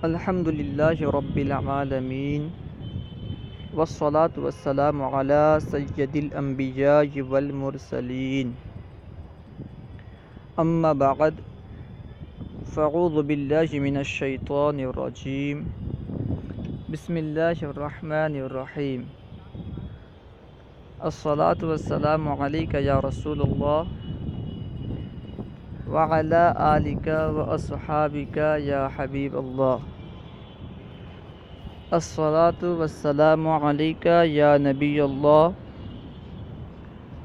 الحمد للہ رب العالمین والصلاة والسلام علی سید الانبیاء والمرسلین اما بعد فاعوذ باللہ من الشیطان الرجیم بسم اللہ الرحمن الرحیم الصلاة والسلام علیک یا رسول اللہ وعلی آلک واصحابک یا حبیب اللہ الصلاة والسلام علیک یا نبی اللہ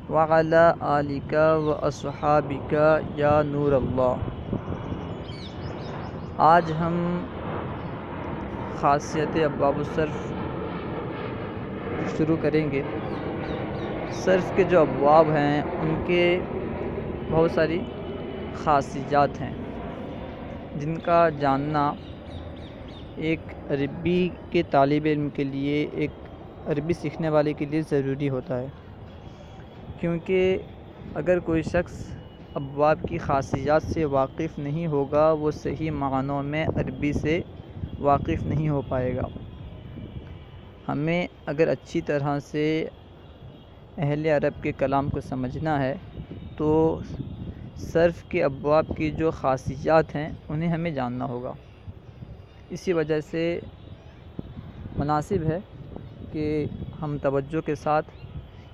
وعلی آلک واصحابک یا نور اللہ۔ آج ہم خاصیت ابواب الصرف شروع کریں گے۔ صرف کے جو ابواب ہیں ان کے بہت ساری خاصیات ہیں جن کا جاننا ایک عربی کے طالب علم کے لیے، ایک عربی سیکھنے والے کے لیے ضروری ہوتا ہے، کیونکہ اگر کوئی شخص ابواب کی خاصیات سے واقف نہیں ہوگا وہ صحیح معنوں میں عربی سے واقف نہیں ہو پائے گا۔ ہمیں اگر اچھی طرح سے اہل عرب کے کلام کو سمجھنا ہے تو صرف کے ابواب کی جو خاصیات ہیں انہیں ہمیں جاننا ہوگا۔ اسی وجہ سے مناسب ہے کہ ہم توجہ کے ساتھ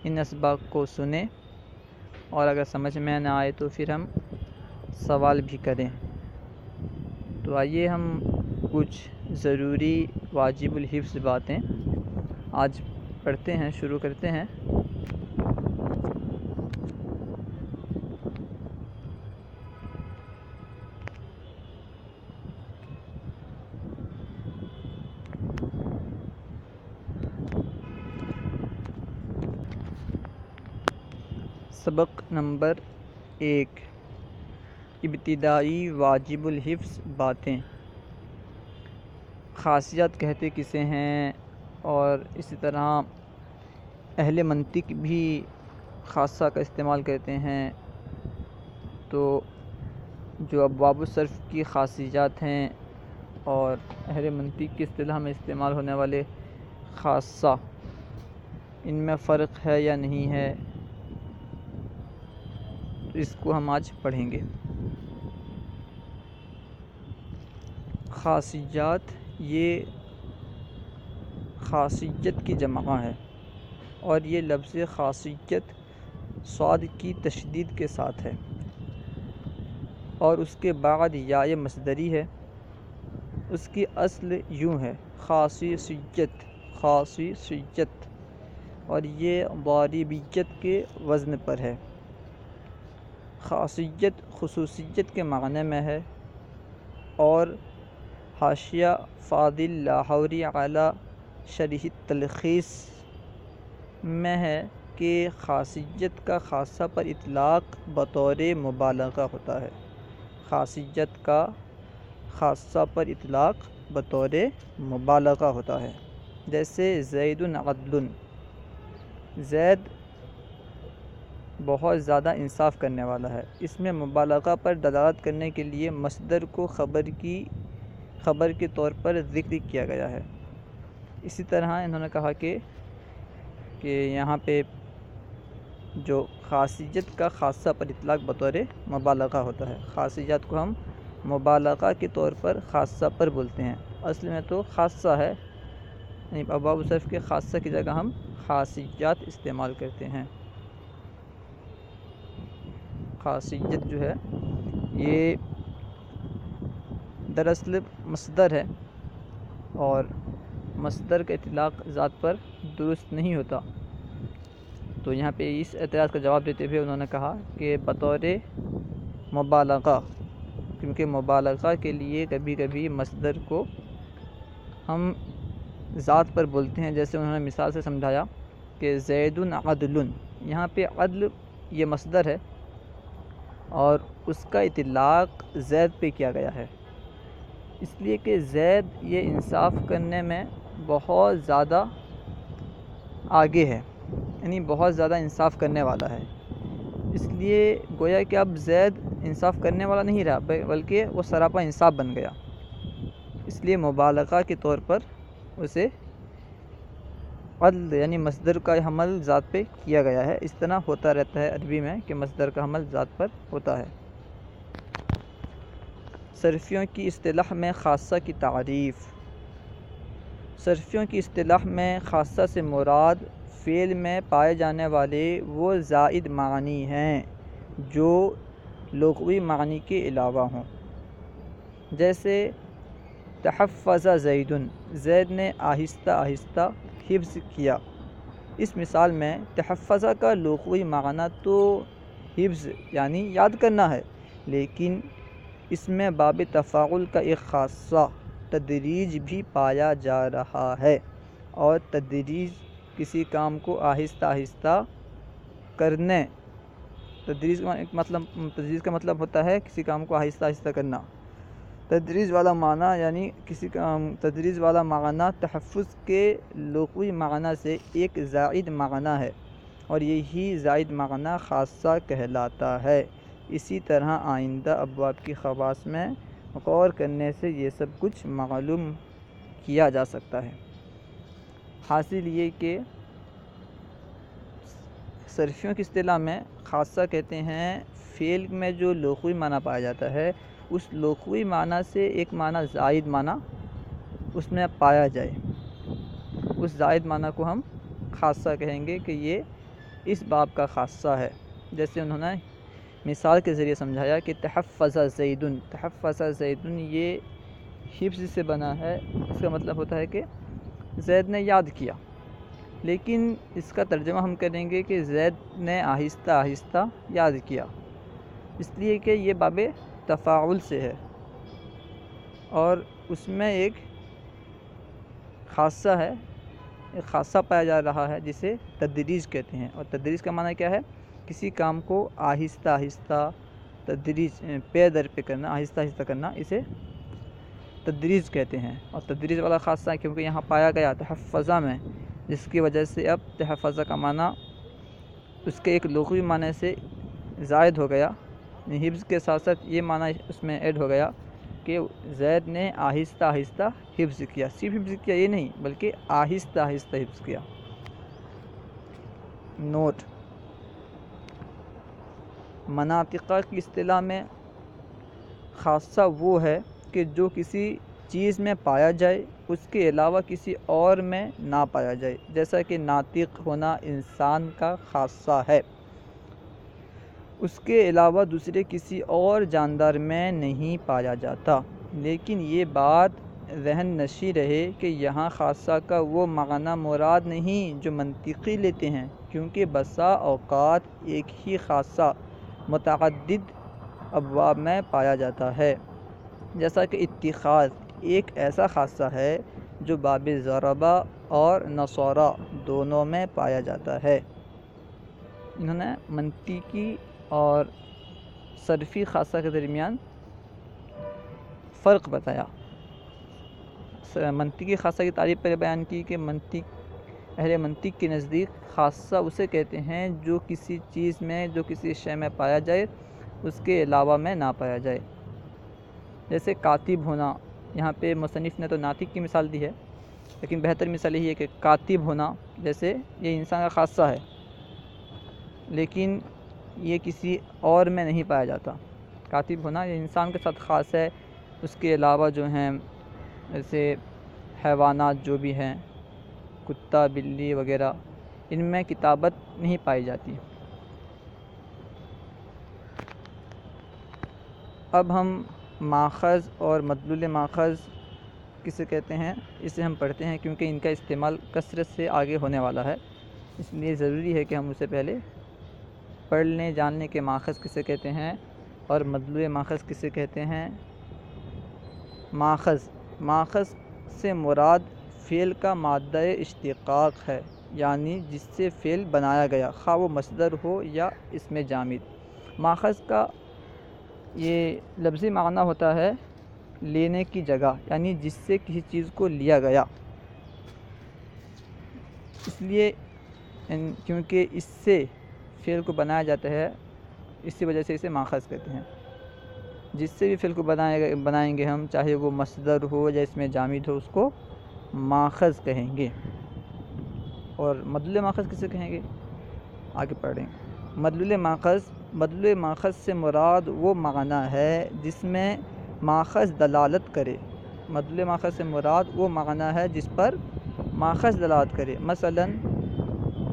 ان اسباق کو سنیں، اور اگر سمجھ میں نہ آئے تو پھر ہم سوال بھی کریں۔ تو آئیے ہم کچھ ضروری واجب الحفظ باتیں آج پڑھتے ہیں، شروع کرتے ہیں۔ سبق نمبر 1، ابتدائی واجب الحفظ باتیں۔ خاصیات کہتے کسے ہیں، اور اسی طرح اہل منطق بھی خاصہ کا استعمال کرتے ہیں۔ تو جو ابواب الصرف کی خاصیات ہیں اور اہل منطق کی اصطلاح میں استعمال ہونے والے خاصہ، ان میں فرق ہے یا نہیں ہے، اس کو ہم آج پڑھیں گے۔ خاصیات یہ خاصیت کی جمع ہے، اور یہ لفظ خاصیت صاد کی تشدید کے ساتھ ہے، اور اس کے بعد یا مصدری ہے۔ اس کی اصل یوں ہے، خاصیت، خاصیت، اور یہ ضاربیت کے وزن پر ہے۔ خاصیت خصوصیت کے معنی میں ہے، اور حاشیہ فاضل لاہوری علی شرح التلخیص میں ہے کہ خاصیت کا خاصہ پر اطلاق بطور مبالغہ ہوتا ہے۔ خاصیت کا خاصہ پر اطلاق بطور مبالغہ ہوتا ہے، جیسے زید عدل، زید بہت زیادہ انصاف کرنے والا ہے۔ اس میں مبالغہ پر دلالت کرنے کے لیے مصدر کو خبر کے طور پر ذکر کیا گیا ہے۔ اسی طرح انہوں نے کہا کہ یہاں پہ جو خاصیت کا خاصہ پر اطلاق بطور مبالغہ ہوتا ہے، خاصیت کو ہم مبالغہ کے طور پر خاصہ پر بولتے ہیں، اصل میں تو خاصہ ہے، یعنی ابواب الصرف کے خاصہ کی جگہ ہم خاصیات استعمال کرتے ہیں۔ خاصیت جو ہے یہ دراصل مصدر ہے، اور مصدر کا اطلاق ذات پر درست نہیں ہوتا۔ تو یہاں پہ اس اعتراض کا جواب دیتے ہوئے انہوں نے کہا کہ بطور مبالغہ، کیونکہ مبالغہ کے لیے کبھی کبھی مصدر کو ہم ذات پر بولتے ہیں، جیسے انہوں نے مثال سے سمجھایا کہ زید عدل، یہاں پہ عدل یہ مصدر ہے اور اس کا اطلاق زید پہ کیا گیا ہے، اس لیے کہ زید یہ انصاف کرنے میں بہت زیادہ آگے ہے، یعنی بہت زیادہ انصاف کرنے والا ہے۔ اس لیے گویا کہ اب زید انصاف کرنے والا نہیں رہا، بلکہ وہ سراپا انصاف بن گیا۔ اس لیے مبالغہ کے طور پر اسے عدل یعنی مصدر کا حمل ذات پہ کیا گیا ہے۔ اس طرح ہوتا رہتا ہے عربی میں کہ مصدر کا حمل ذات پر ہوتا ہے۔ صرفیوں کی اصطلاح میں خاصہ کی تعریف۔ صرفیوں کی اصطلاح میں خاصہ سے مراد فعل میں پائے جانے والے وہ زائد معنی ہیں جو لغوی معنی کے علاوہ ہوں، جیسے تحفظ زید، زید نے آہستہ آہستہ حفظ کیا۔ اس مثال میں تحفظ کا لغوی معنی تو حفظ یعنی یاد کرنا ہے، لیکن اس میں باب تفاعل کا ایک خاصہ تدریج بھی پایا جا رہا ہے، اور تدریج کسی کام کو آہستہ آہستہ کرنے، تدریج کا مطلب ہوتا ہے کسی کام کو آہستہ آہستہ کرنا۔ تدریج والا معنی یعنی تدریج والا معنی تحفظ کے لغوی معنی سے ایک زائد معنی ہے، اور یہی زائد معنی خاصہ کہلاتا ہے۔ اسی طرح آئندہ ابواب کی خواص میں غور کرنے سے یہ سب کچھ معلوم کیا جا سکتا ہے۔ حاصل یہ کہ صرفیوں کی اصطلاح میں خاصہ کہتے ہیں فعل میں جو لغوی معنی پایا جاتا ہے، اس لغوی معنی سے ایک معنی زائد معنی اس میں پایا جائے، اس زائد معنی کو ہم خاصہ کہیں گے کہ یہ اس باب کا خاصہ ہے۔ جیسے انہوں نے مثال کے ذریعے سمجھایا کہ تحفظ زید، تحفظ زید یہ حفظ سے بنا ہے، اس کا مطلب ہوتا ہے کہ زید نے یاد کیا، لیکن اس کا ترجمہ ہم کریں گے کہ زید نے آہستہ آہستہ یاد کیا، اس لیے کہ یہ باب تفاعل سے ہے، اور اس میں ایک خاصہ ہے، ایک خاصہ پایا جا رہا ہے جسے تدریج کہتے ہیں۔ اور تدریج کا معنی کیا ہے؟ کسی کام کو آہستہ آہستہ تدریج پے در پہ کرنا، آہستہ آہستہ کرنا، اسے تدریج کہتے ہیں۔ اور تدریج والا خاصہ ہے کیونکہ یہاں پایا گیا تحفظہ میں، جس کی وجہ سے اب تحفظہ کا معنی اس کے ایک لغوی معنی سے زائد ہو گیا، حفظ کے ساتھ ساتھ یہ معنی اس میں ایڈ ہو گیا کہ زید نے آہستہ آہستہ حفظ کیا، صرف حفظ کیا یہ نہیں بلکہ آہستہ آہستہ حفظ کیا۔ نوٹ: مناطقہ کی اصطلاح میں خاصہ وہ ہے کہ جو کسی چیز میں پایا جائے، اس کے علاوہ کسی اور میں نہ پایا جائے، جیسا کہ ناطق ہونا انسان کا خاصہ ہے، اس کے علاوہ دوسرے کسی اور جاندار میں نہیں پایا جاتا۔ لیکن یہ بات ذہن نشیں رہے کہ یہاں خاصہ کا وہ معنی مراد نہیں جو منطقی لیتے ہیں، کیونکہ بسا اوقات ایک ہی خاصہ متعدد ابواب میں پایا جاتا ہے، جیسا کہ اتخاذ ایک ایسا خاصہ ہے جو باب ضربہ اور نصرہ دونوں میں پایا جاتا ہے۔ انہوں نے منطقی اور صرفی خاصہ کے درمیان فرق بتایا۔ منطقی خاصہ کی تعریف پہلے بیان کی کہ اہل منطق کے نزدیک خاصہ اسے کہتے ہیں جو کسی چیز میں، جو کسی شے میں پایا جائے، اس کے علاوہ میں نہ پایا جائے۔ جیسے کاتب ہونا، یہاں پہ مصنف نے تو ناطق کی مثال دی ہے، لیکن بہتر مثال یہی ہے کہ کاتب ہونا، جیسے یہ انسان کا خاصہ ہے لیکن یہ کسی اور میں نہیں پایا جاتا۔ کاتب ہونا یہ انسان کے ساتھ خاص ہے، اس کے علاوہ جو ہیں جیسے حیوانات جو بھی ہیں، کتا بلی وغیرہ، ان میں کتابت نہیں پائی جاتی۔ اب ہم ماخذ اور مدلول ماخذ کسے کہتے ہیں اسے ہم پڑھتے ہیں، کیونکہ ان کا استعمال کثرت سے آگے ہونے والا ہے، اس لیے ضروری ہے کہ ہم اسے پہلے پڑھ لیں، جان لیں کہ ماخذ کسے کہتے ہیں اور مدلول ماخذ کسے کہتے ہیں۔ ماخذ سے مراد فعل کا مادہ اشتقاق ہے، یعنی جس سے فعل بنایا گیا، خواہ وہ مصدر ہو یا اسم جامد۔ ماخذ کا یہ لفظی معنی ہوتا ہے لینے کی جگہ، یعنی جس سے کسی چیز کو لیا گیا، اس لیے کیونکہ اس سے فعل کو بنایا جاتا ہے، اسی وجہ سے اسے ماخذ کہتے ہیں۔ جس سے بھی فعل کو بنائیں گے ہم، چاہے وہ مصدر ہو یا اس میں جامد ہو، اس کو ماخذ کہیں گے۔ اور مدلول ماخذ کسے کہیں گے؟ آگے پڑھیں۔ مدلول ماخذ سے مراد وہ معنی ہے جس میں ماخذ دلالت کرے۔ مدلول ماخذ سے مراد وہ معنی ہے جس پر ماخذ دلالت کرے۔ مثلا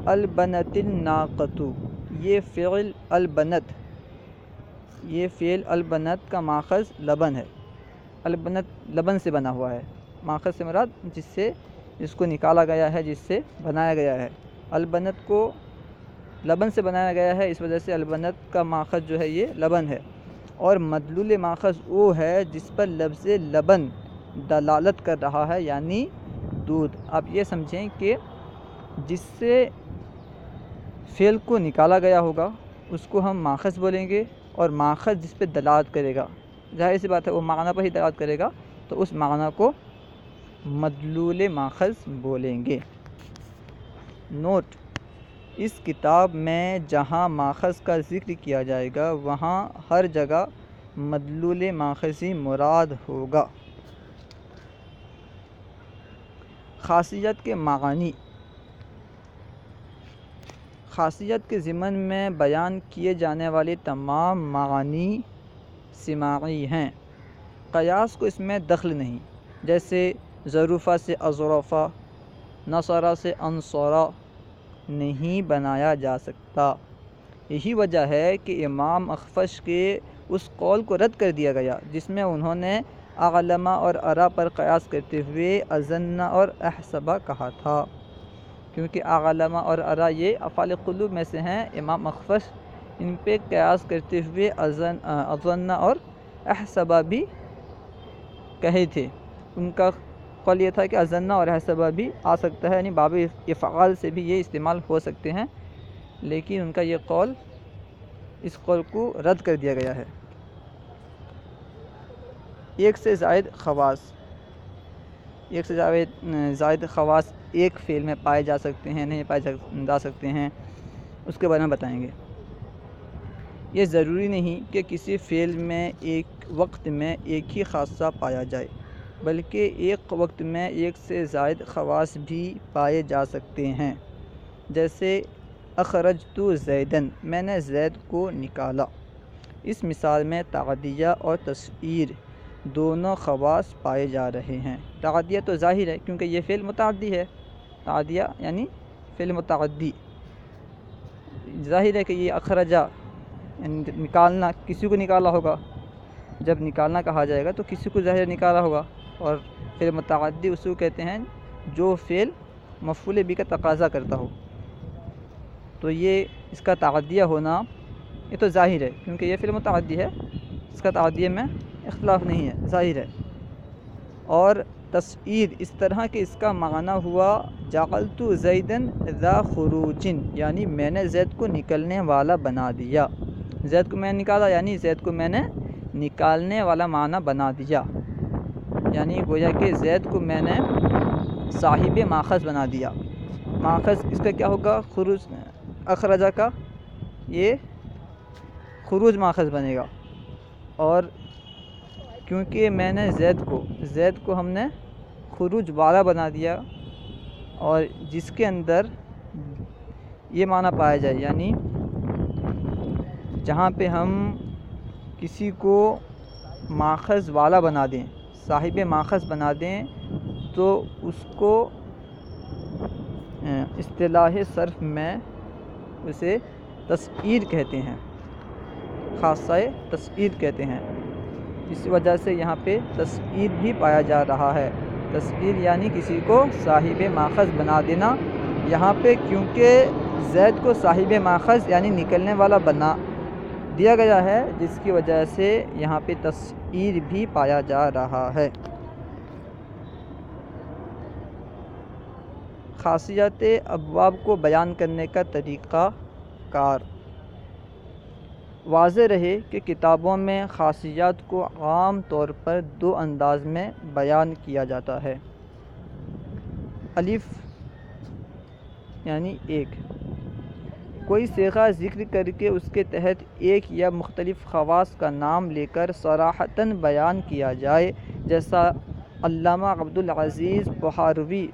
البنت الناقۃ، یہ فعل البنت کا ماخذ لبن ہے۔ البنت لبن سے بنا ہوا ہے۔ ماخذ سے مراد جس کو نکالا گیا ہے، جس سے بنایا گیا ہے۔ البنت کو لبن سے بنایا گیا ہے، اس وجہ سے البنت کا ماخذ جو ہے یہ لبن ہے۔ اور مدلول ماخذ وہ ہے جس پر لفظ لبن دلالت کر رہا ہے، یعنی دودھ۔ آپ یہ سمجھیں کہ جس سے فعل کو نکالا گیا ہوگا اس کو ہم ماخذ بولیں گے، اور ماخذ جس پہ دلالت کرے گا، ظاہر سی بات ہے وہ معنی پر ہی دلالت کرے گا، تو اس معنی کو مدلول ماخذ بولیں گے۔ نوٹ: اس کتاب میں جہاں ماخذ کا ذکر کیا جائے گا وہاں ہر جگہ مدلول ماخذی مراد ہوگا۔ خاصیت کے معانی: خاصیت کے ضمن میں بیان کیے جانے والے تمام معانی سماعی ہیں۔ قیاس کو اس میں دخل نہیں، جیسے ظروفہ سے اظرفہ، نصرہ سے انصرہ نہیں بنایا جا سکتا۔ یہی وجہ ہے کہ امام اخفش کے اس قول کو رد کر دیا گیا جس میں انہوں نے اعلم اور ارا پر قیاس کرتے ہوئے اظن اور احسب کہا تھا، کیونکہ اعلم اور ارا یہ افعال قلوب میں سے ہیں۔ امام اخفش ان پہ قیاس کرتے ہوئے اظن اور احسب بھی کہے تھے۔ ان کا قول یہ تھا کہ اظن اور احسب بھی آ سکتا ہے، یعنی باب افعال سے بھی یہ استعمال ہو سکتے ہیں، لیکن ان کا یہ قول، اس قول کو رد کر دیا گیا ہے۔ ایک سے زائد خواص ایک فعل میں پائے جا سکتے ہیں، نہیں پائے جا سکتے ہیں، اس کے بارے میں بتائیں گے۔ یہ ضروری نہیں کہ کسی فعل میں ایک وقت میں ایک ہی خاصہ پایا جائے، بلکہ ایک وقت میں ایک سے زائد خواص بھی پائے جا سکتے ہیں، جیسے اخرجت زیدن، میں نے زید کو نکالا۔ اس مثال میں تعدیہ اور تصعیر دونوں خواص پائے جا رہے ہیں۔ تعدیہ تو ظاہر ہے کیونکہ یہ فعل متعدی ہے، تعدیہ یعنی فعل متعدی، ظاہر ہے کہ یہ اخرجہ یعنی نکالنا، کسی کو نکالا ہوگا، جب نکالنا کہا جائے گا تو کسی کو ظاہر نکالا ہوگا۔ اور فعل متعدی اس کو کہتے ہیں جو فعل مفعول بھی کا تقاضا کرتا ہو، تو یہ اس کا تعدیہ ہونا یہ تو ظاہر ہے کیونکہ یہ فعل متعدی ہے، اس کا تعدیہ میں اختلاف نہیں ہے، ظاہر ہے۔ اور تصعیر اس طرح کہ اس کا معنی ہوا جعلت زیدن ذا خروج، یعنی میں نے زید کو نکلنے والا بنا دیا۔ زید کو میں نے نکالا، یعنی زید کو میں نے نکالنے والا معنی بنا دیا، یعنی گویا کہ زید کو میں نے صاحب ماخذ بنا دیا۔ ماخذ اس کا کیا ہوگا؟ خروج، اخرجہ کا یہ خروج ماخذ بنے گا۔ اور کیونکہ میں نے زید کو ہم نے خروج والا بنا دیا، اور جس کے اندر یہ معنی پایا جائے، یعنی جہاں پہ ہم کسی کو ماخذ والا بنا دیں، صاحب ماخذ بنا دیں، تو اس کو اصطلاح صرف میں اسے تصعیر کہتے ہیں، خاصہ تصعیر کہتے ہیں۔ اس وجہ سے یہاں پہ تصعیر بھی پایا جا رہا ہے۔ تصعیر یعنی کسی کو صاحب ماخذ بنا دینا، یہاں پہ کیونکہ زید کو صاحب ماخذ یعنی نکلنے والا بنا دیا گیا ہے، جس کی وجہ سے یہاں پہ تصعیر بھی پایا جا رہا ہے۔ خاصیت ابواب کو بیان کرنے کا طریقہ کار: واضح رہے کہ کتابوں میں خاصیات کو عام طور پر دو انداز میں بیان کیا جاتا ہے۔ الف یعنی ایک، کوئی صیغہ ذکر کر کے اس کے تحت ایک یا مختلف خواص کا نام لے کر صراحتاً بیان کیا جائے، جیسا علامہ عبدالعزیز بحاروی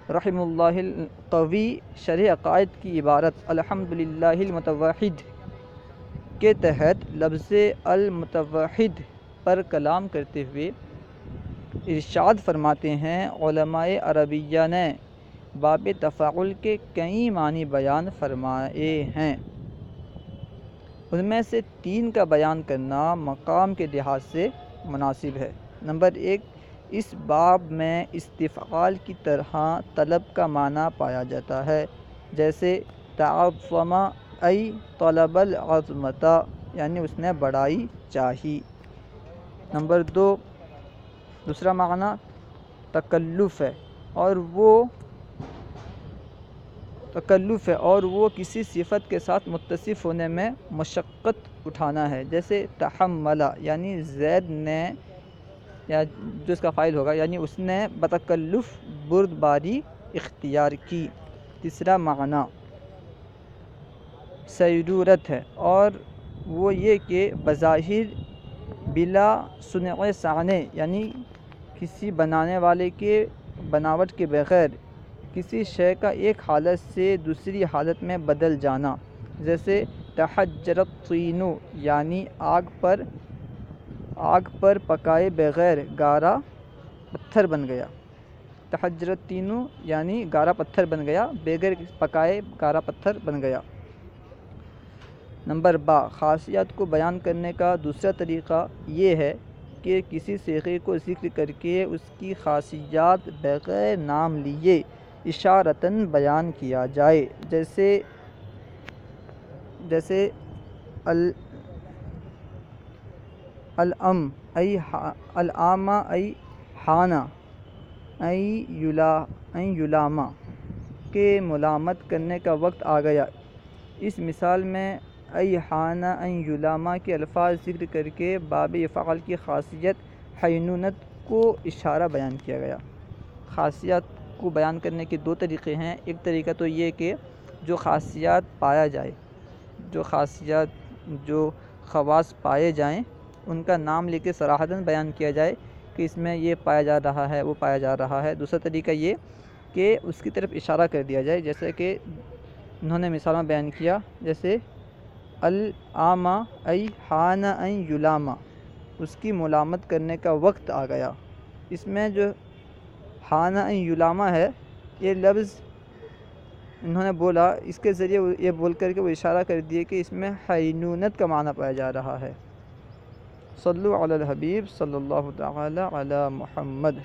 رحمہ اللہ القوی شرح عقائد کی عبارت الحمدللہ المتوحد کے تحت لفظ المتوحد پر کلام کرتے ہوئے ارشاد فرماتے ہیں، علماء عربیہ نے باب تفاعل کے کئی معنی بیان فرمائے ہیں، ان میں سے 3 کا بیان کرنا مقام کے لحاظ سے مناسب ہے۔ نمبر 1، اس باب میں استفعال کی طرح طلب کا معنی پایا جاتا ہے، جیسے تعظم ای طلب العظمت، یعنی اس نے بڑائی چاہی۔ نمبر 2، دوسرا معنی تکلف ہے اور وہ کسی صفت کے ساتھ متصف ہونے میں مشقت اٹھانا ہے، جیسے تحمل، یعنی زید نے، یا جو اس کا فاعل ہوگا، یعنی اس نے بتکلف بردباری اختیار کی۔ تیسرا معنی سیرورت ہے، اور وہ یہ کہ بظاہر بلا صنع صانع، یعنی کسی بنانے والے کے بناوٹ کے بغیر کسی شے کا ایک حالت سے دوسری حالت میں بدل جانا، جیسے تحجر الطین، یعنی آگ پر پکائے بغیر گارا پتھر بن گیا۔ تحجر الطین یعنی گارا پتھر بن گیا، بغیر پکائے گارا پتھر بن گیا۔ نمبر با، خاصیات کو بیان کرنے کا دوسرا طریقہ یہ ہے کہ کسی صیغے کو ذکر کر کے اس کی خاصیات بغیر نام لیے اشارتاً بیان کیا جائے، جیسے الام ای ای حانا ای یلاما کہ ملامت کرنے کا وقت آ گیا۔ اس مثال میں ای حانا ای یلاما کے الفاظ ذکر کر کے باب افعال کی خاصیت حینونت کو اشارہ بیان کیا گیا۔ خاصیات کو بیان کرنے کے 2 طریقے ہیں۔ ایک طریقہ تو یہ کہ جو خاصیات پایا جائے، جو خواص پائے جائیں، ان کا نام لے کے صراحتاً بیان کیا جائے کہ اس میں یہ پایا جا رہا ہے، وہ پایا جا رہا ہے۔ دوسرا طریقہ یہ کہ اس کی طرف اشارہ کر دیا جائے، جیسے کہ انہوں نے مثال میں بیان کیا، جیسے العام ای حان ای یلاما، اس کی ملامت کرنے کا وقت آ گیا۔ اس میں جو حان ای یلاما ہے، یہ لفظ انہوں نے بولا، اس کے ذریعے یہ بول کر کے وہ اشارہ کر دیے کہ اس میں حینونت کا معنی پایا جا رہا ہے۔ صلو علی الحبیب صلی اللہ تعالی علی محمد۔